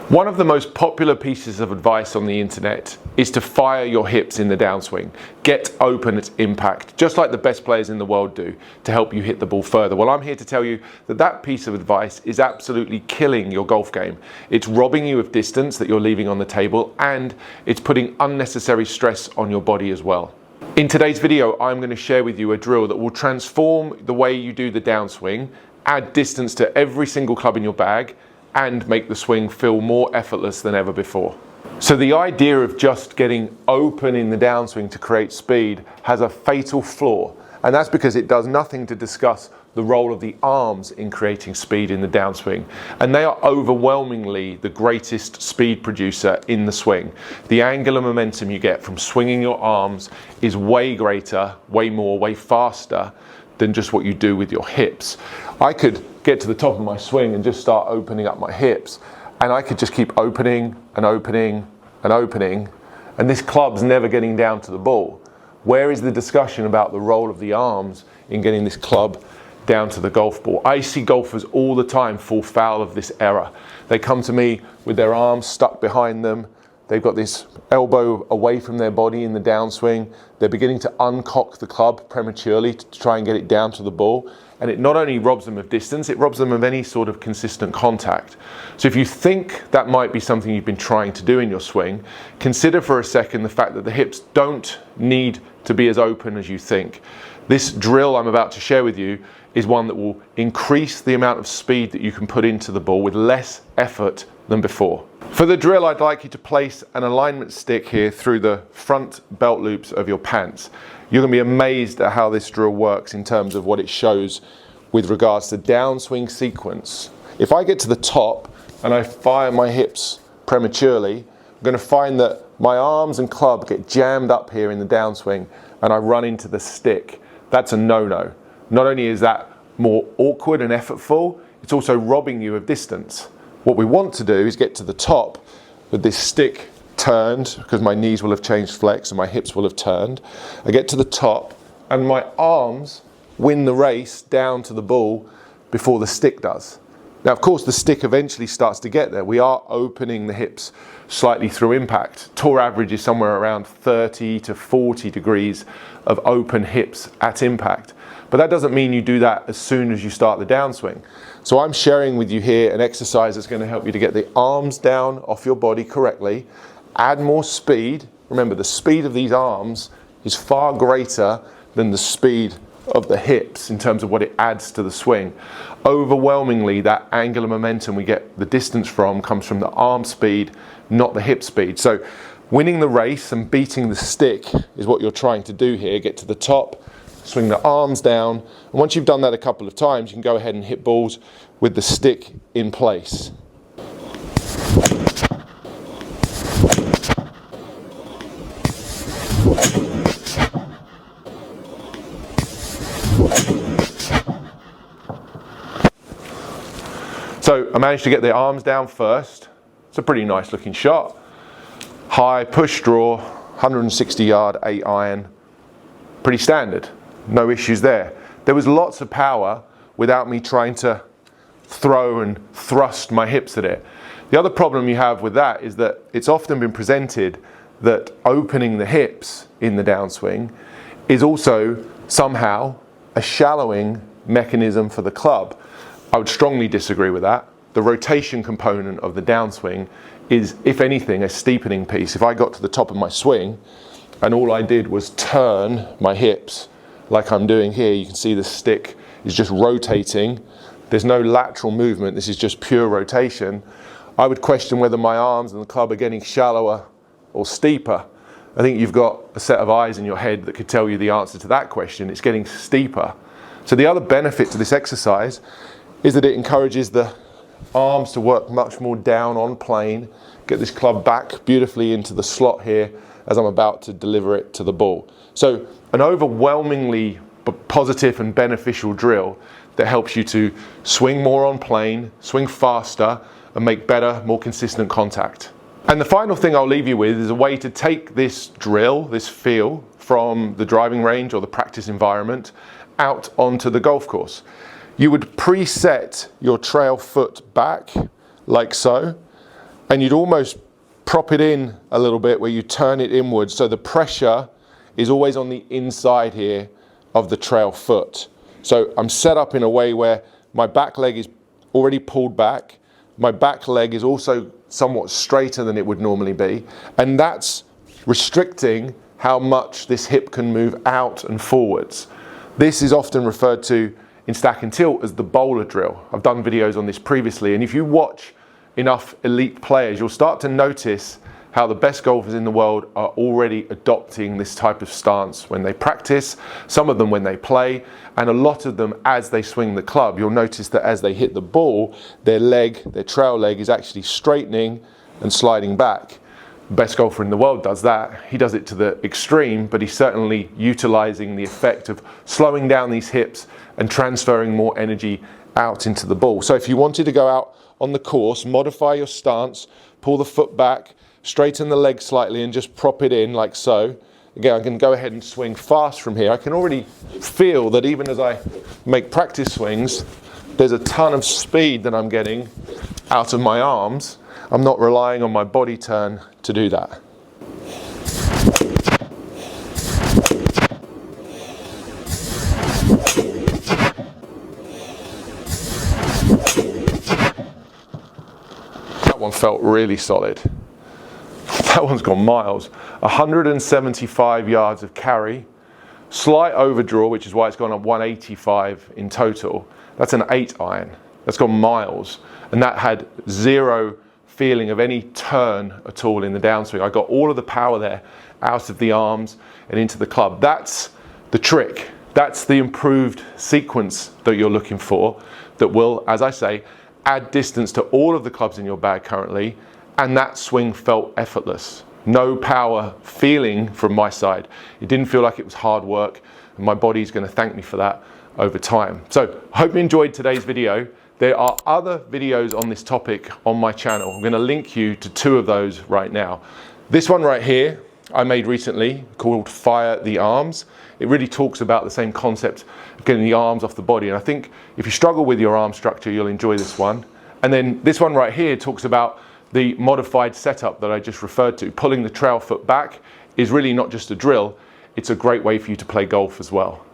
One of the most popular pieces of advice on the internet is to fire your hips in the downswing. Get open at impact, just like the best players in the world do, to help you hit the ball further. Well, I'm here to tell you that that piece of advice is absolutely killing your golf game. It's robbing you of distance that you're leaving on the table, and it's putting unnecessary stress on your body as well. In today's video, I'm going to share with you a drill that will transform the way you do the downswing, add distance to every single club in your bag, and make the swing feel more effortless than ever before. So the idea of just getting open in the downswing to create speed has a fatal flaw, and that's because it does nothing to discuss the role of the arms in creating speed in the downswing, and they are overwhelmingly the greatest speed producer in the swing. The angular momentum you get from swinging your arms is way greater, way more, way faster than just what you do with your hips. I could get to the top of my swing and just start opening up my hips, and I could just keep opening and opening and opening, and this club's never getting down to the ball. Where is the discussion about the role of the arms in getting this club down to the golf ball? I see golfers all the time fall foul of this error. They come to me with their arms stuck behind them. They've got this elbow away from their body in the downswing. They're beginning to uncock the club prematurely to try and get it down to the ball. And it not only robs them of distance, it robs them of any sort of consistent contact. So if you think that might be something you've been trying to do in your swing, consider for a second the fact that the hips don't need to be as open as you think. This drill I'm about to share with you is one that will increase the amount of speed that you can put into the ball with less effort than before. For the drill, I'd like you to place an alignment stick here through the front belt loops of your pants. You're going to be amazed at how this drill works in terms of what it shows with regards to downswing sequence. If I get to the top and I fire my hips prematurely, I'm going to find that my arms and club get jammed up here in the downswing and I run into the stick. That's a no-no. Not only is that more awkward and effortful, it's also robbing you of distance. What we want to do is get to the top with this stick turned, because my knees will have changed flex and my hips will have turned. I get to the top and my arms win the race down to the ball before the stick does. Now, of course, the stick eventually starts to get there. We are opening the hips slightly through impact. Tour average is somewhere around 30 to 40 degrees of open hips at impact. But that doesn't mean you do that as soon as you start the downswing. So I'm sharing with you here an exercise that's going to help you to get the arms down off your body correctly, add more speed. Remember, the speed of these arms is far greater than the speed of the hips in terms of what it adds to the swing. Overwhelmingly, that angular momentum we get the distance from comes from the arm speed, not the hip speed. So winning the race and beating the stick is what you're trying to do here. Get to the top, swing the arms down, and once you've done that a couple of times, you can go ahead and hit balls with the stick in place. So I managed to get the arms down first. It's a pretty nice looking shot. High push draw, 160 yard, 8 iron. Pretty standard, no issues there. There was lots of power without me trying to throw and thrust my hips at it. The other problem you have with that is that it's often been presented that opening the hips in the downswing is also somehow a shallowing mechanism for the club. I would strongly disagree with that. The rotation component of the downswing is, if anything, a steepening piece. If I got to the top of my swing and all I did was turn my hips like I'm doing here, you can see the stick is just rotating. There's no lateral movement, this is just pure rotation. I would question whether my arms and the club are getting shallower or steeper. I think you've got a set of eyes in your head that could tell you the answer to that question. It's getting steeper. So the other benefit to this exercise is that it encourages the arms to work much more down on plane, get this club back beautifully into the slot here as I'm about to deliver it to the ball. So an overwhelmingly positive and beneficial drill that helps you to swing more on plane, swing faster, and make better, more consistent contact. And the final thing I'll leave you with is a way to take this drill, this feel, from the driving range or the practice environment out onto the golf course. You would preset your trail foot back like so, and you'd almost prop it in a little bit where you turn it inwards, so the pressure is always on the inside here of the trail foot. So I'm set up in a way where my back leg is already pulled back, my back leg is also somewhat straighter than it would normally be, and that's restricting how much this hip can move out and forwards. This is often referred to in stack and tilt as the bowler drill. I've done videos on this previously, and if you watch enough elite players, you'll start to notice how the best golfers in the world are already adopting this type of stance when they practice, some of them when they play, and a lot of them as they swing the club. You'll notice that as they hit the ball, their leg, their trail leg, is actually straightening and sliding back. The best golfer in the world does that. He does it to the extreme, but he's certainly utilizing the effect of slowing down these hips and transferring more energy out into the ball. So if you wanted to go out on the course, modify your stance, pull the foot back, straighten the leg slightly and just prop it in like so. Again, I can go ahead and swing fast from here. I can already feel that even as I make practice swings, there's a ton of speed that I'm getting out of my arms. I'm not relying on my body turn to do that. That one felt really solid. That one's gone miles. 175 yards of carry, slight overdraw, which is why it's gone up 185 in total. That's an 8-iron. That's gone miles. And that had zero feeling of any turn at all in the downswing. I got all of the power there out of the arms and into the club. That's the trick. That's the improved sequence that you're looking for that will, as I say, add distance to all of the clubs in your bag currently, and that swing felt effortless. No power feeling from my side. It didn't feel like it was hard work, and my body's going to thank me for that over time. So I hope you enjoyed today's video. There are other videos on this topic on my channel. I'm going to link you to 2 of those right now. This one right here I made recently called Fire the Arms. It really talks about the same concept of getting the arms off the body, and I think if you struggle with your arm structure, you'll enjoy this one. And then this one right here talks about the modified setup that I just referred to. Pulling the trail foot back is really not just a drill, it's a great way for you to play golf as well.